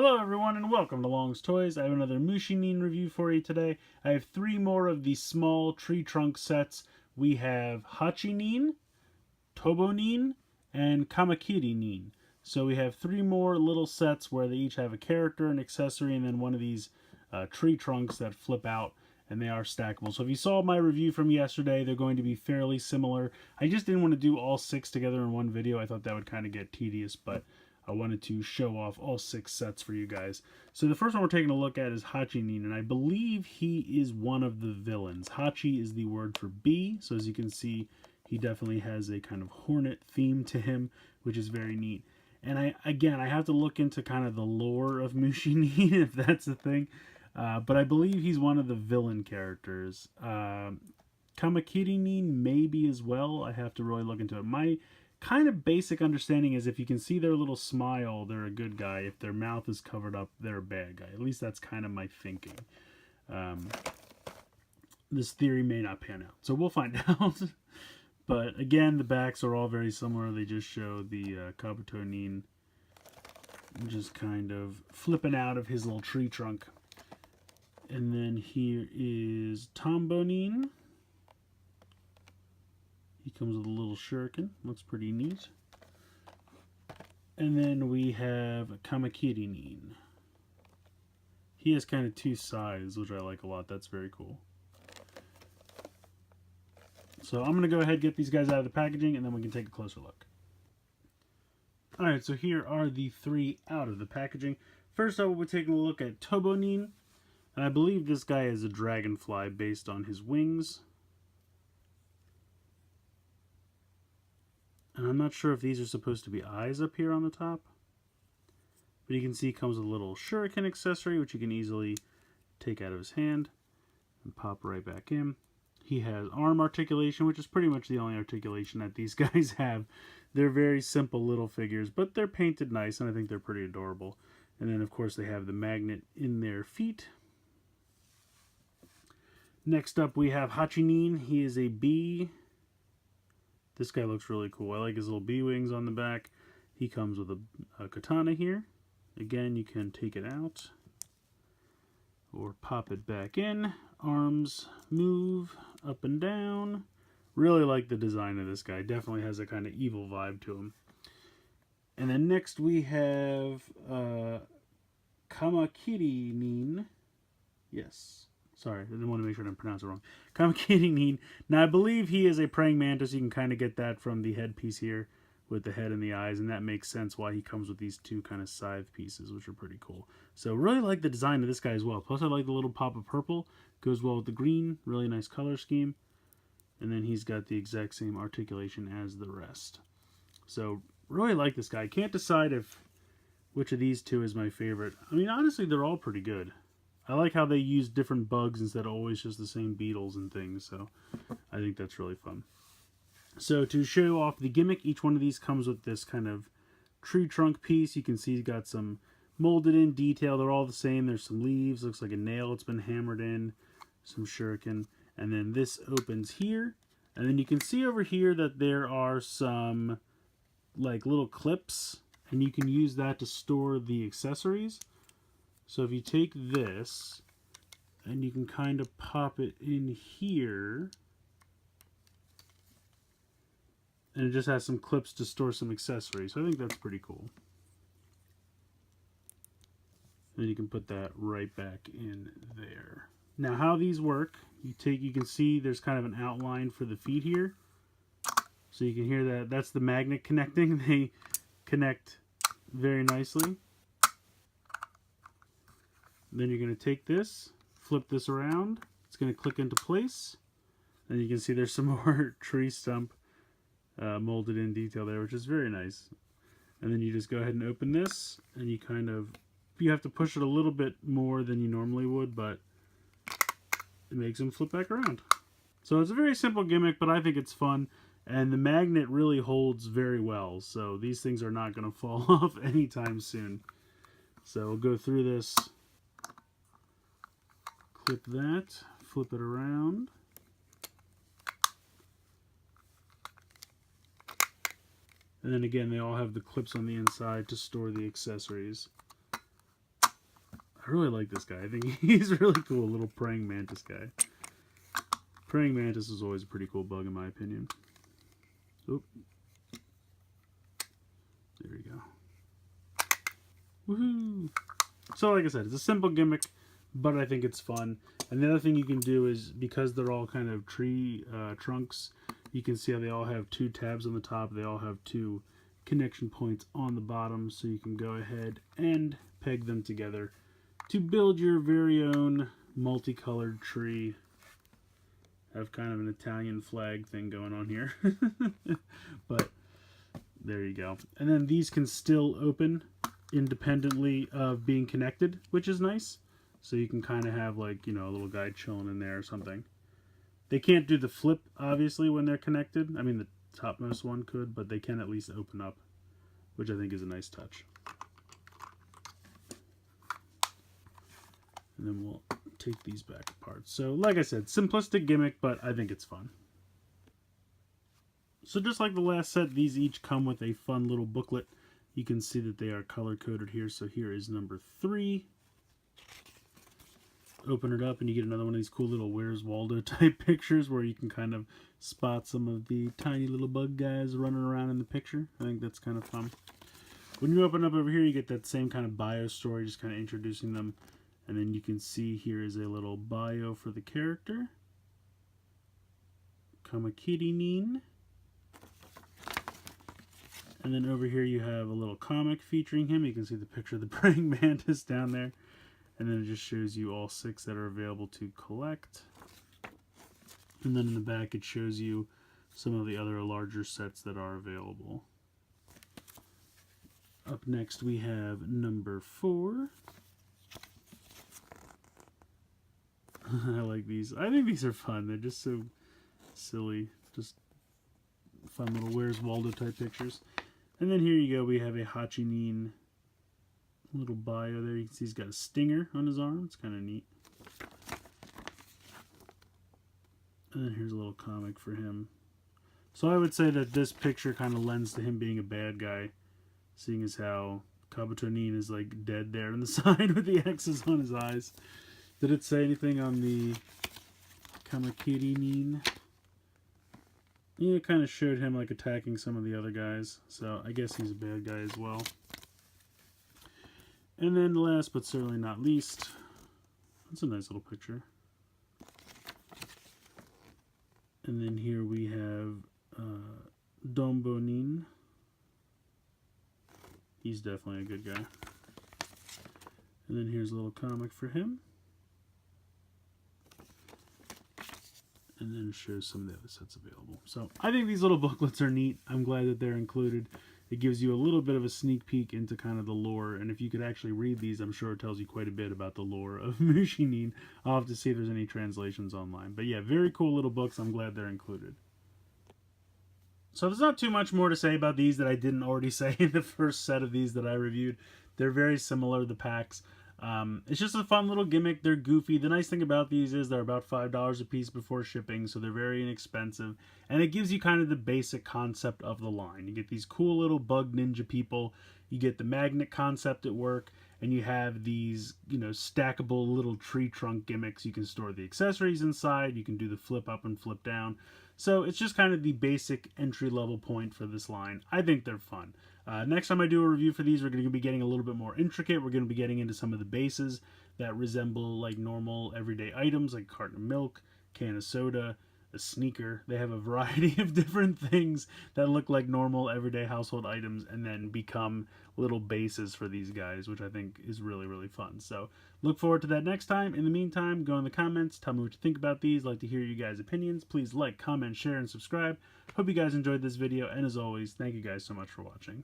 Hello everyone and welcome to Long's Toys. I have another Mushinin review for you today. I have three more of these small tree trunk sets. We have Hachinin, Tombonin, and Kamakirinin. So we have three more little sets where they each have a character, an accessory, and then one of these tree trunks that flip out, and they are stackable. So if you saw my review from yesterday, they're going to be fairly similar. I just didn't want to do all six together in one video. I thought that would kind of get tedious, but I wanted to show off all six sets for you guys. So the first one we're taking a look at is Hachinin, and I believe he is one of the villains. Hachi is the word for bee, so as you can see, he definitely has a kind of hornet theme to him, which is very neat. And I have to look into kind of the lore of Mushinin, if that's a thing. But I believe he's one of the villain characters. Kamakirinin maybe as well. I have to really look into it. My kind of basic understanding is if you can see their little smile, they're a good guy. If their mouth is covered up, they're a bad guy. At least that's kind of my thinking. This theory may not pan out, so we'll find out. But again, the backs are all very similar. They just show the Kabutonin just kind of flipping out of his little tree trunk. And then here is Tombonin. He comes with a little shuriken. Looks pretty neat. And then we have Kamakirinin. He has kind of two sides, which I like a lot. That's very cool. So I'm going to go ahead and get these guys out of the packaging, and then we can take a closer look. Alright, so here are the three out of the packaging. First up, we'll be taking a look at Tombonin. And I believe this guy is a dragonfly based on his wings. And I'm not sure if these are supposed to be eyes up here on the top. But you can see he comes with a little shuriken accessory, which you can easily take out of his hand and pop right back in. He has arm articulation, which is pretty much the only articulation that these guys have. They're very simple little figures, but they're painted nice, and I think they're pretty adorable. And then, of course, they have the magnet in their feet. Next up, we have Hachinin. He is a bee. This guy looks really cool. I like his little bee wings on the back. He comes with a katana here. Again, you can take it out or pop it back in. Arms move up and down. Really like the design of this guy. Definitely has a kind of evil vibe to him. And then next we have Kamakirinin. Yes. Sorry, I didn't want to make sure I didn't pronounce it wrong. Kamakirinin. Now, I believe he is a praying mantis. You can kind of get that from the headpiece here with the head and the eyes, and that makes sense why he comes with these two kind of scythe pieces, which are pretty cool. So, really like the design of this guy as well. Plus, I like the little pop of purple. Goes well with the green. Really nice color scheme. And then he's got the exact same articulation as the rest. So, really like this guy. I can't decide which of these two is my favorite. I mean, honestly, they're all pretty good. I like how they use different bugs instead of always just the same beetles and things, so I think that's really fun. So to show off the gimmick, each one of these comes with this kind of tree trunk piece. You can see he's got some molded in detail. They're all the same. There's some leaves, looks like a nail it's been hammered in, some shuriken, and then this opens here. And then you can see over here that there are some like little clips, and you can use that to store the accessories. So if you take this, and you can kind of pop it in here, and it just has some clips to store some accessories. So I think that's pretty cool. And then you can put that right back in there. Now how these work, you can see there's kind of an outline for the feet here. So you can hear that, that's the magnet connecting. They connect very nicely. Then you're going to take this, flip this around. It's going to click into place. And you can see there's some more tree stump molded in detail there, which is very nice. And then you just go ahead and open this, and you have to push it a little bit more than you normally would, but it makes them flip back around. So it's a very simple gimmick, but I think it's fun. And the magnet really holds very well, so these things are not going to fall off anytime soon. So we'll go through this. Clip that, flip it around. And then again, they all have the clips on the inside to store the accessories. I really like this guy. I think he's really cool. Little praying mantis guy. Praying mantis is always a pretty cool bug in my opinion. Oop. There we go. Woohoo! So like I said, it's a simple gimmick, but I think it's fun. And the other thing you can do is, because they're all kind of tree trunks, you can see how they all have 2 tabs on the top. They all have 2 connection points on the bottom, so you can go ahead and peg them together to build your very own multicolored tree. Have kind of an Italian flag thing going on here. But there you go. And then these can still open independently of being connected, which is nice. So you can kind of have, like, you know, a little guy chilling in there or something. They can't do the flip, obviously, when they're connected. I mean, the topmost one could, but they can at least open up, which I think is a nice touch. And then we'll take these back apart. So, like I said, simplistic gimmick, but I think it's fun. So just like the last set, these each come with a fun little booklet. You can see that they are color-coded here. So here is number 3. Open it up and you get another one of these cool little Where's Waldo type pictures where you can kind of spot some of the tiny little bug guys running around in the picture. I think that's kind of fun. When you open up over here, you get that same kind of bio story, just kind of introducing them. And then you can see here is a little bio for the character. Kamakirinin. And then over here you have a little comic featuring him. You can see the picture of the praying mantis down there. And then it just shows you all 6 that are available to collect. And then in the back it shows you some of the other larger sets that are available. Up next we have number 4. I like these. I think these are fun. They're just so silly. Just fun little Where's Waldo type pictures. And then here you go. We have a Hachinin little bio there. You can see he's got a stinger on his arm. It's kind of neat. And then here's a little comic for him. So I would say that this picture kind of lends to him being a bad guy, seeing as how Tombonin is like dead there on the side with the X's on his eyes. Did it say anything on the Kamakirinin? Yeah, it kind of showed him like attacking some of the other guys. So I guess he's a bad guy as well. And then last but certainly not least, that's a nice little picture. And then here we have Tombonin. He's definitely a good guy. And then here's a little comic for him. And then shows some of the other sets available. So I think these little booklets are neat. I'm glad that they're included. It gives you a little bit of a sneak peek into kind of the lore. And if you could actually read these, I'm sure it tells you quite a bit about the lore of Mushinin. I'll have to see if there's any translations online. But yeah, very cool little books. I'm glad they're included. So there's not too much more to say about these that I didn't already say in the first set of these that I reviewed. They're very similar, the packs. It's just a fun little gimmick. They're goofy. The nice thing about these is they're about $5 a piece before shipping, so they're very inexpensive. And it gives you kind of the basic concept of the line. You get these cool little bug ninja people. You get the magnet concept at work. And you have these, you know, stackable little tree trunk gimmicks. You can store the accessories inside. You can do the flip up and flip down. So it's just kind of the basic entry-level point for this line. I think they're fun. Next time I do a review for these, we're going to be getting a little bit more intricate. We're going to be getting into some of the bases that resemble like normal everyday items, like a carton of milk, can of soda, a sneaker. They have a variety of different things that look like normal everyday household items and then become little bases for these guys, which I think is really, really fun. So look forward to that next time. In the meantime, go in the comments. Tell me what you think about these. I'd like to hear you guys' opinions. Please like, comment, share, and subscribe. Hope you guys enjoyed this video. And as always, thank you guys so much for watching.